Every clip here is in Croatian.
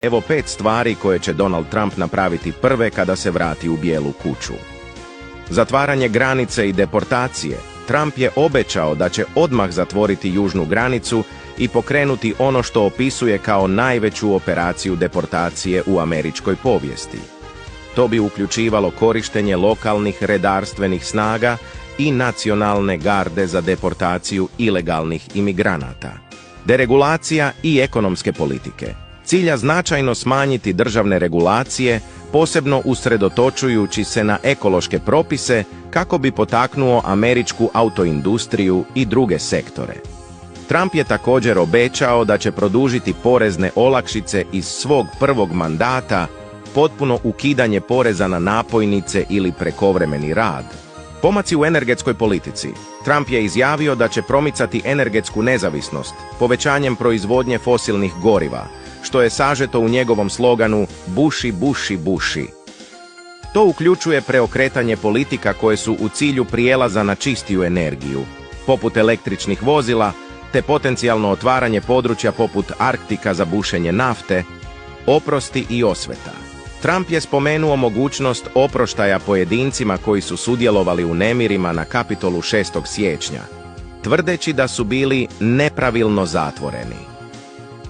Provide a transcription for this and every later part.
Evo 5 stvari koje će Donald Trump napraviti prve kada se vrati u Bijelu kuću. Zatvaranje granice i deportacije. Trump je obećao da će odmah zatvoriti južnu granicu i pokrenuti ono što opisuje kao najveću operaciju deportacije u američkoj povijesti. To bi uključivalo korištenje lokalnih redarstvenih snaga i nacionalne garde za deportaciju ilegalnih imigranata. Deregulacija i ekonomske politike. Cilja značajno smanjiti državne regulacije, posebno usredotočujući se na ekološke propise kako bi potaknuo američku autoindustriju i druge sektore. Trump je također obećao da će produžiti porezne olakšice iz svog prvog mandata, potpuno ukidanje poreza na napojnice ili prekovremeni rad. Pomaci u energetskoj politici. Trump je izjavio da će promicati energetsku nezavisnost povećanjem proizvodnje fosilnih goriva, što je sažeto u njegovom sloganu Buši, buši, buši. To uključuje preokretanje politika koje su u cilju prijelaza na čistiju energiju, poput električnih vozila, te potencijalno otvaranje područja poput Arktika za bušenje nafte, oprosti i osveta. Trump je spomenuo mogućnost oproštaja pojedincima koji su sudjelovali u nemirima na Kapitolu 6. siječnja, tvrdeći da su bili nepravilno zatvoreni.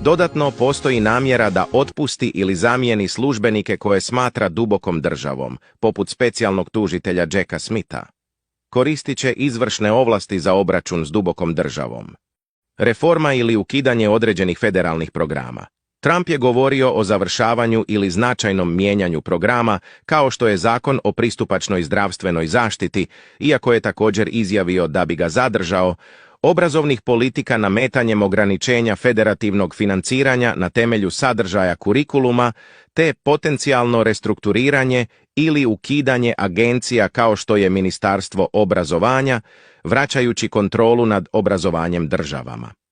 Dodatno, postoji namjera da otpusti ili zamijeni službenike koje smatra dubokom državom, poput specijalnog tužitelja Jacka Smitha. Koristit će izvršne ovlasti za obračun s dubokom državom. Reforma ili ukidanje određenih federalnih programa. Trump je govorio o završavanju ili značajnom mijenjanju programa, kao što je Zakon o pristupačnoj zdravstvenoj zaštiti, iako je također izjavio da bi ga zadržao, obrazovnih politika nametanjem ograničenja federativnog financiranja na temelju sadržaja kurikuluma, te potencijalno restrukturiranje ili ukidanje agencija kao što je Ministarstvo obrazovanja, vraćajući kontrolu nad obrazovanjem državama.